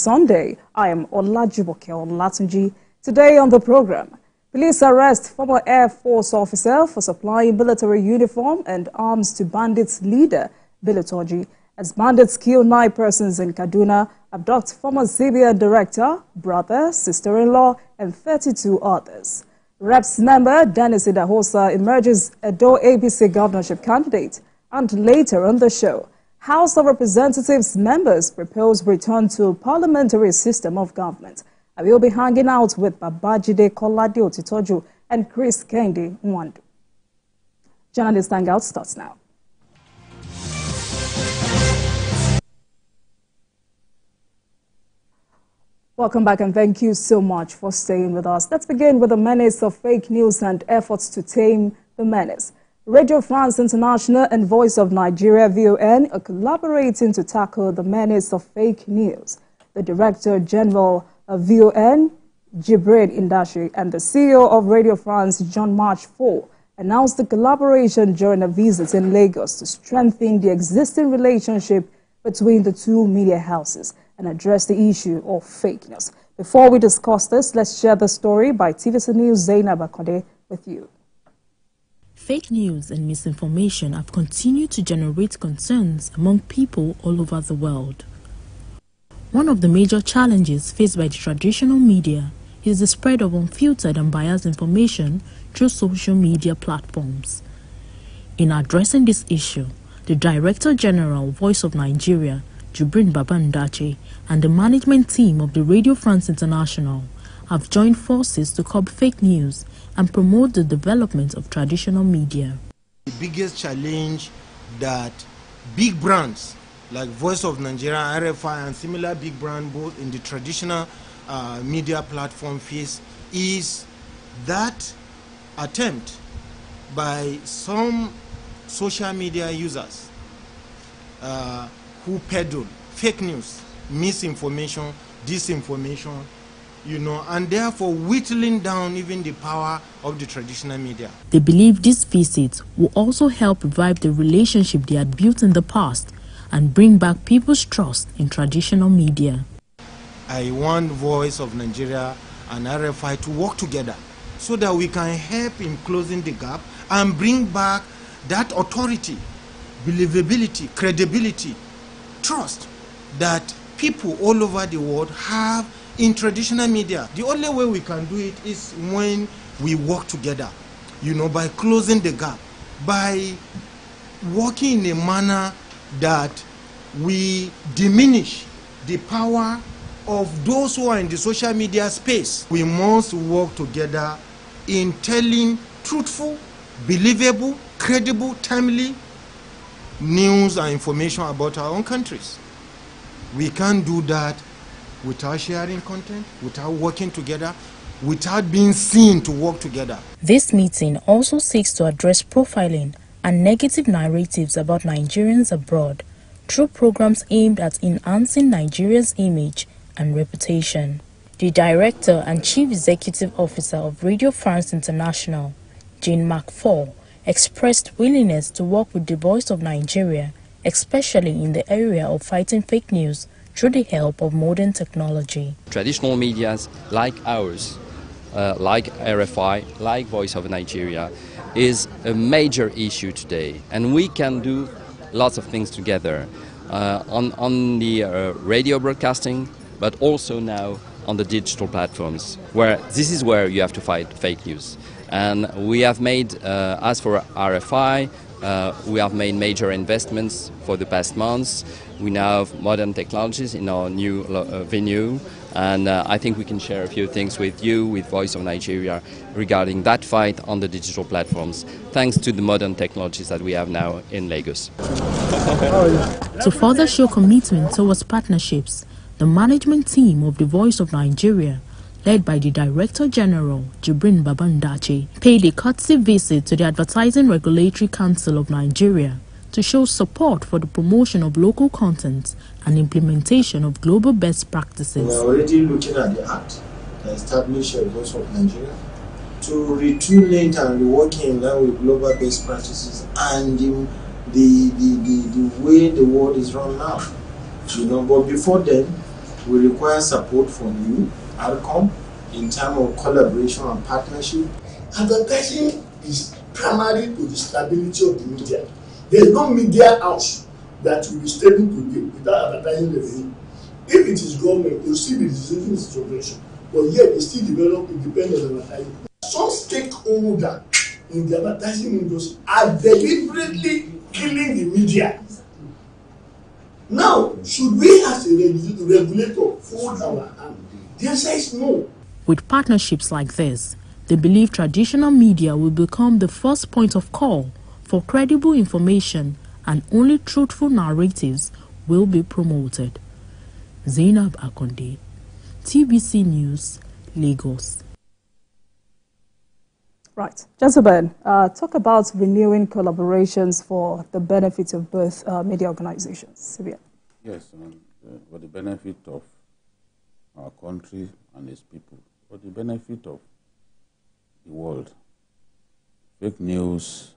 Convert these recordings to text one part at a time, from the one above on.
Sunday. I am Olajumoke Olatunji. Today on the program, police arrest former Air Force officer for supplying military uniform and arms to bandits leader Bilotoji. As bandits kill 9 persons in Kaduna, abduct former CBN director, brother, sister-in-law, and 32 others. Reps member Dennis Idahosa emerges Edo APC governorship candidate. And later on the show, House of Representatives members propose return to parliamentary system of government. I will be hanging out with Babajide Kolade Otitoju and Chris Kendi Nwandu. Journalist Hangout starts now. Welcome back and thank you so much for staying with us. Let's begin with the menace of fake news and efforts to tame the menace. Radio France International and Voice of Nigeria VON are collaborating to tackle the menace of fake news. The Director General of VON, Jibrin Ndace, and the CEO of Radio France, Jean-Marc Four, announced the collaboration during a visit in Lagos to strengthen the existing relationship between the two media houses and address the issue of fake news. Before we discuss this, let's share the story by TVC News Zainab Akode with you. Fake news and misinformation have continued to generate concerns among people all over the world. One of the major challenges faced by the traditional media is the spread of unfiltered and biased information through social media platforms. In addressing this issue, the Director General, Voice of Nigeria, Jibrin Ndace, and the management team of the Radio France International have joined forces to curb fake news and promote the development of traditional media. The biggest challenge that big brands like Voice of Nigeria, RFI, and similar big brands both in the traditional media platform face is that attempt by some social media users who peddle fake news, misinformation, disinformation, and therefore whittling down even the power of the traditional media. They believe this visit will also help revive the relationship they had built in the past and bring back people's trust in traditional media. I want Voice of Nigeria and RFI to work together so that we can help in closing the gap and bring back that authority, believability, credibility, trust that people all over the world have in traditional media. The only way we can do it is when we work together, by closing the gap, by working in a manner that we diminish the power of those who are in the social media space. We must work together in telling truthful, believable, credible, timely news and information about our own countries. We can't do that without sharing content, without working together, without being seen to work together. This meeting also seeks to address profiling and negative narratives about Nigerians abroad through programs aimed at enhancing Nigeria's image and reputation. The Director and Chief Executive Officer of Radio France International, Jean-Marc Four, expressed willingness to work with the Voice of Nigeria, especially in the area of fighting fake news through the help of modern technology. Traditional medias like ours, like RFI, like Voice of Nigeria, is a major issue today, and we can do lots of things together on the radio broadcasting, but also now on the digital platforms, where this is where you have to fight fake news. And we have made, as for RFI, we have made major investments for the past months. We now have modern technologies in our new venue, and I think we can share a few things with you, with Voice of Nigeria, regarding that fight on the digital platforms, thanks to the modern technologies that we have now in Lagos. To further show commitment towards partnerships, the management team of the Voice of Nigeria, led by the Director General, Jibrin Ndace, paid a courtesy visit to the Advertising Regulatory Council of Nigeria to show support for the promotion of local content and implementation of global best practices. We are already looking at the act that established a Voice of Nigeria to retune it and rework in line with global best practices and the way the world is run now. But before then, We require support from you, ARCOM, in terms of collaboration and partnership. Advertising is primary to the stability of the media. There is no media house that will be stable today without advertising revenue. If it is government, you see the decision situation, but yet it still develop independent advertising. Some stakeholders in the advertising industry are deliberately killing the media. Now, should we as a regulator fold our hand? The answer is no. With partnerships like this, they believe traditional media will become the first point of call for credible information, and only truthful narratives will be promoted. Zainab Akonde, TBC News, Lagos. Right. Gentlemen, talk about renewing collaborations for the benefit of both media organizations. Sylvia. Yes, for the benefit of our country and its people, for the benefit of the world. Fake news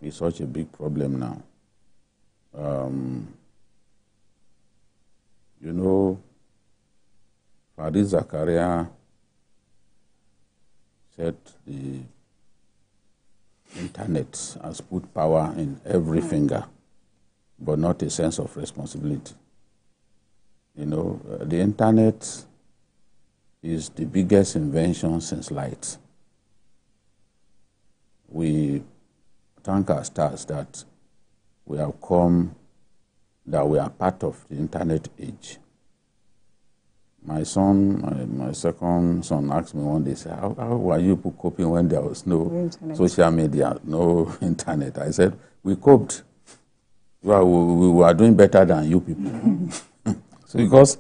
is such a big problem now. You know, Farid Zakaria said the internet has put power in every finger, but not a sense of responsibility. You know, the internet is the biggest invention since light. We thank our stars that we have come, that we are part of the internet age. My son, my second son asked me one day, how were you people coping when there was no social media, no internet? I said, we coped. Well, we were doing better than you people. So because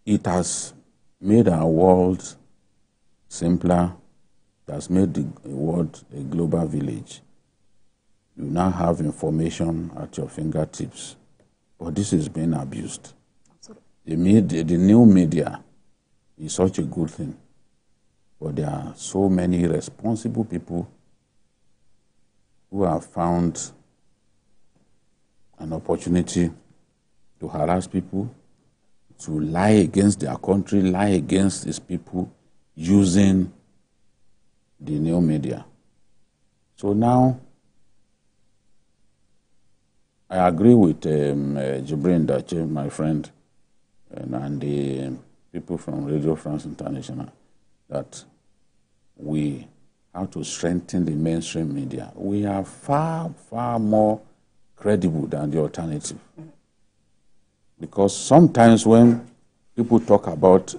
it has made our world simpler, it has made the world a global village. You now have information at your fingertips, but this is being abused. The new media is such a good thing, but there are so many responsible people who have found an opportunity to harass people, to lie against their country, lie against these people using the new media. So now, I agree with Jibrin Ndace, my friend, and the people from Radio France International, that we have to strengthen the mainstream media. We are far, far more credible than the alternative. Because sometimes when people talk about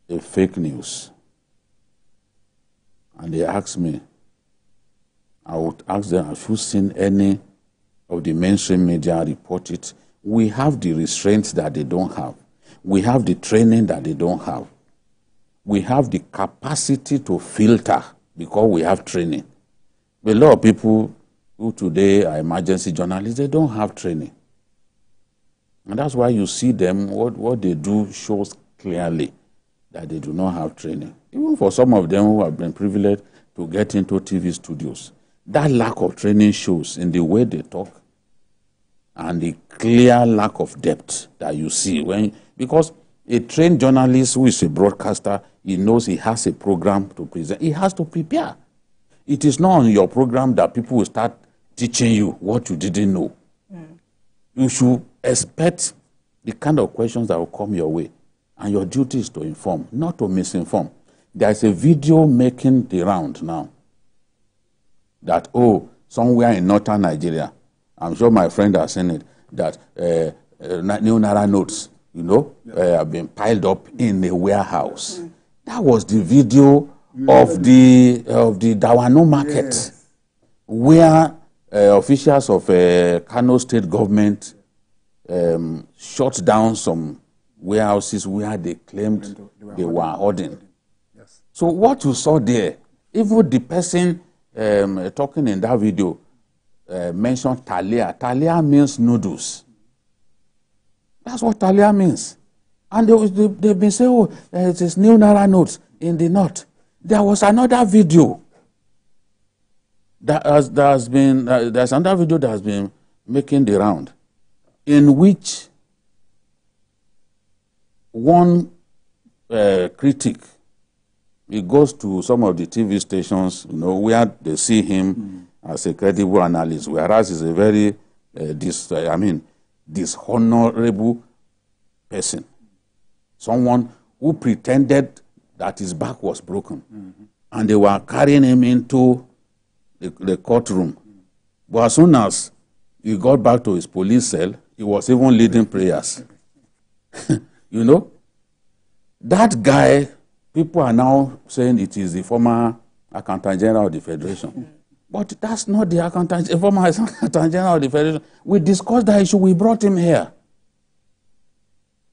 a fake news, and they ask me, I would ask them, have you seen any of the mainstream media report it? We have the restraints that they don't have. We have the training that they don't have. We have the capacity to filter because we have training. A lot of people who today are emergency journalists, they don't have training. And that's why you see them, what they do shows clearly that they do not have training. Even for some of them who have been privileged to get into TV studios, that lack of training shows in the way they talk and the clear lack of depth that you see. Because a trained journalist who is a broadcaster, he knows he has a program to present. He has to prepare. It is not on your program that people will start teaching you what you didn't know. You should expect the kind of questions that will come your way. And your duty is to inform, not to misinform. There is a video making the round now that, somewhere in northern Nigeria, I'm sure my friend has seen it, that new Naira notes, have been piled up in a warehouse. That was the video of the Dawano market, where officials of Kano state government shut down some warehouses where they claimed they were hoarding. Yes. So what you saw there, even the person talking in that video mentioned talia. Talia means noodles. That's what talia means. And they've been saying, it is new Naira notes in the north. There was another video there's another video that has been making the round, in which one critic, he goes to some of the TV stations, you know, where they see him as a credible analyst, whereas he's a very dishonorable person. Someone who pretended that his back was broken. And they were carrying him into the courtroom. But as soon as he got back to his police cell, he was even leading prayers. You know? That guy, people are now saying it is the former Accountant General of the Federation. But that's not the former Accountant General of the Federation. We discussed that issue. We brought him here.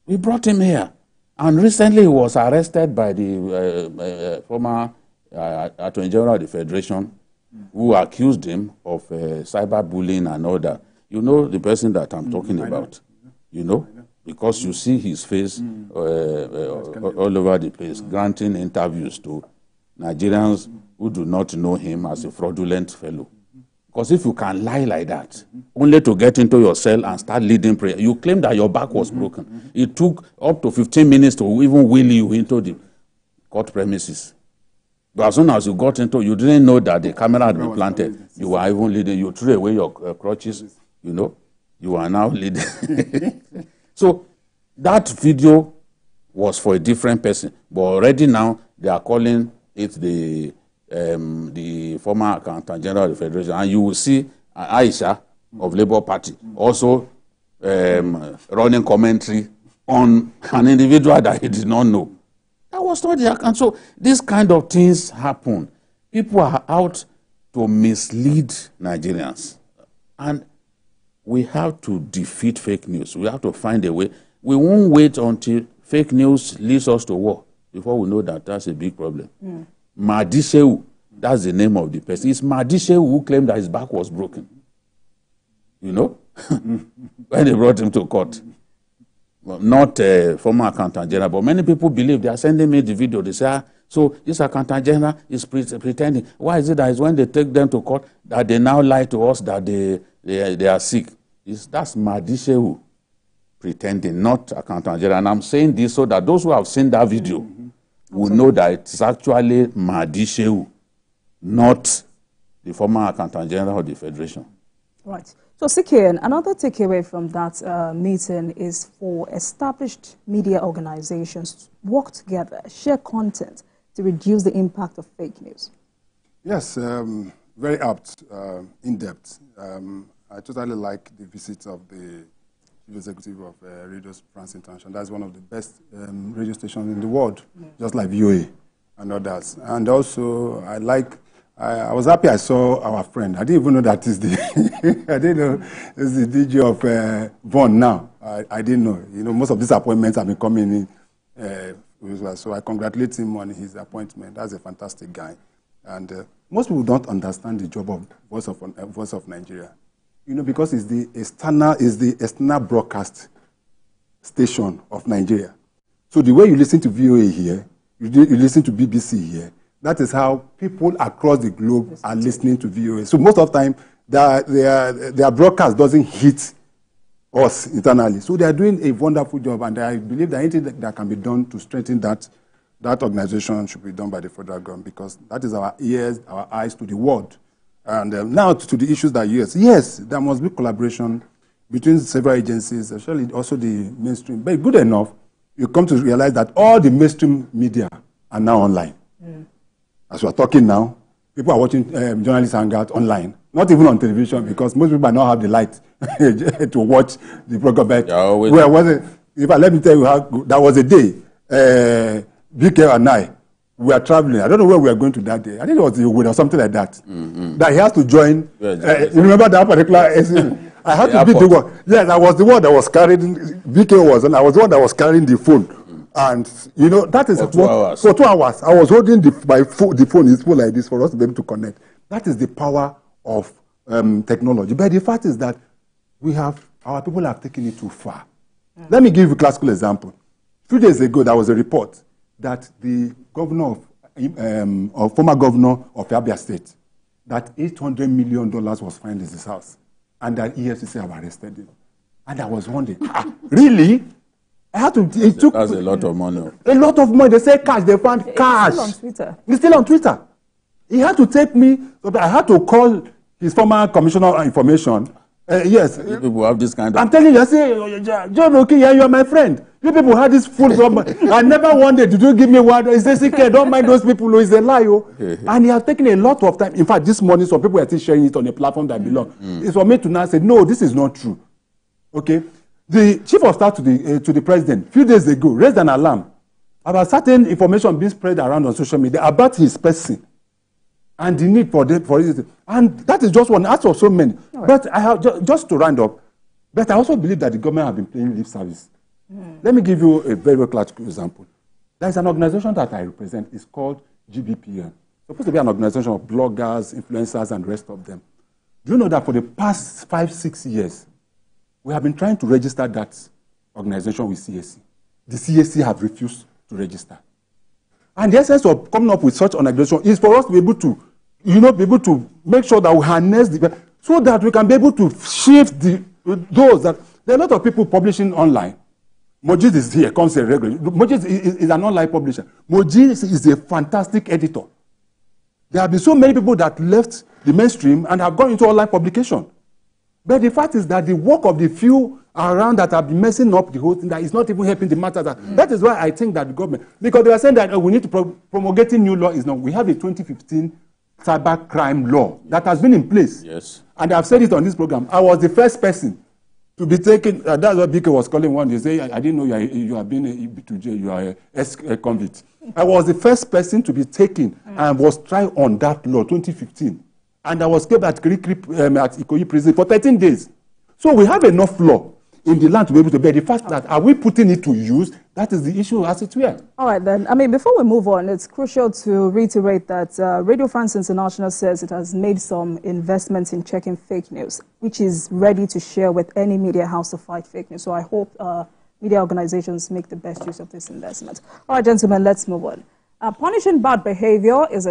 We brought him here. And recently he was arrested by the former Attorney General of the Federation, who accused him of cyberbullying and all that. You know the person that I'm talking about, you know, because you see his face all over the place, granting interviews to Nigerians who do not know him as a fraudulent fellow. Because if you can lie like that, only to get into your cell and start leading prayer, you claim that your back was broken. It took up to 15 minutes to even wheel you into the court premises. But as soon as you got into, you didn't know that the camera had been planted. You were even leading. You threw away your crutches, you know. You are now leading. So that video was for a different person. But already now, they are calling it the former Accountant General of the Federation. And you will see Aisha of Labour Party also running commentary on an individual that he did not know. That was not the account. So these kind of things happen. People are out to mislead Nigerians. And we have to defeat fake news. We have to find a way. We won't wait until fake news leads us to war before we know that that's a big problem. Madishehu, that's the name of the person. It's Madishehu who claimed that his back was broken. You know? When they brought him to court. Well, not former Accountant General, but many people believe. They are sending me the video. They say, so this Accountant General is pretending. Why is it that when they take them to court that they now lie to us that they are sick? That's Madishehu pretending, not Accountant General. And I'm saying this so that those who have seen that video will know that it's actually Madishehu, not the former Accountant General of the Federation. Right. So, Sikian, another takeaway from that meeting is for established media organizations to work together, share content to reduce the impact of fake news. Yes, very apt, in-depth. I totally like the visit of the chief executive of Radio France International. That's one of the best radio stations in the world, just like VOA and others. And also, I was happy I saw our friend. I didn't even know that is the I didn't know it's the DJ of Von now. I didn't know. You know, most of these appointments have been coming in. So I congratulate him on his appointment. That's a fantastic guy. And most people don't understand the job of Voice of Nigeria. You know, because it's the external broadcast station of Nigeria. So the way you listen to VOA here, you listen to BBC here, that is how people across the globe are listening to VOA. So most of the time, their broadcast doesn't hit us internally. So they are doing a wonderful job, and I believe that anything that can be done to strengthen that organization should be done by the federal government, because that is our ears, our eyes to the world. And now to the issues that yes, there must be collaboration between several agencies, especially also the mainstream. But good enough, you come to realize that all the mainstream media are now online. As we are talking now, people are watching journalists hang out online, not even on television, because most people don't have the light to watch the program. Let me tell you how that was a day. BK and I, we are traveling. I don't know where we are going to that day. I think it was the or something like that. That he has to join. You remember that particular? I had to be the one. Yes, I was the one that was carrying. BK was, and I was the one that was carrying the phone. And you know that is for 2 hours. For 2 hours, I was holding the phone is full like this for us to be able to connect. That is the power of technology. But the fact is that our people have taken it too far. Let me give you a classical example. A few days ago, there was a report that the governor of former governor of Abia State, that $800 million was found in his house, and that EFCC have arrested him. And I was wondering, really? I had to. It took. That's a lot of money. A lot of money. They say cash. They found cash. It's still on Twitter. It's still on Twitter. He had to take me. I had to call his former commissioner of information. Yes. You people have this kind of. I'm telling you, I say, John Okiya, you are my friend. You people had this full. I never wanted. Did you give me one? He says, okay, don't mind those people. It's a lie. And he has taken a lot of time. In fact, this morning, some people are still sharing it on a platform that belong. It's for me to now say, no, this is not true. Okay. The chief of staff to the president, a few days ago, raised an alarm about certain information being spread around on social media about his person and the need for it. And that is just one out of so many. Right. But I have just to round up. But I also believe that the government have been paying lip service. Let me give you a very, very classic example. There is an organization that I represent. It's called GBPN. It's supposed to be an organization of bloggers, influencers, and the rest of them. Do you know that for the past 5-6 years, we have been trying to register that organization with CAC. The CAC have refused to register. And the essence of coming up with such an organization is for us to be able to, be able to make sure that we harness so that we can be able to shift those that there are a lot of people publishing online. Mojis is here, comes here regularly. Mojis is an online publisher. Mojis is a fantastic editor. There have been so many people that left the mainstream and have gone into online publication. But the fact is that the work of the few around that have been messing up the whole thing, that is not even helping the matter. That is why I think that the government, because they are saying that we need to promulgating new law is not. We have a 2015 cyber crime law that has been in place. Yes. And I've said it on this program. I was the first person to be taken. That's what BK was calling one. They say, I didn't know you have been to jail. You are a convict. I was the first person to be taken and was tried on that law, 2015. And I was kept at Ikoyi prison for 13 days. So we have enough law in the land to be able to bear the fact that are we putting it to use? That is the issue as it were. All right, then. I mean, before we move on, it's crucial to reiterate that Radio France International says it has made some investments in checking fake news, which is ready to share with any media house to fight fake news. So I hope media organizations make the best use of this investment. All right, gentlemen, let's move on. Punishing bad behavior is a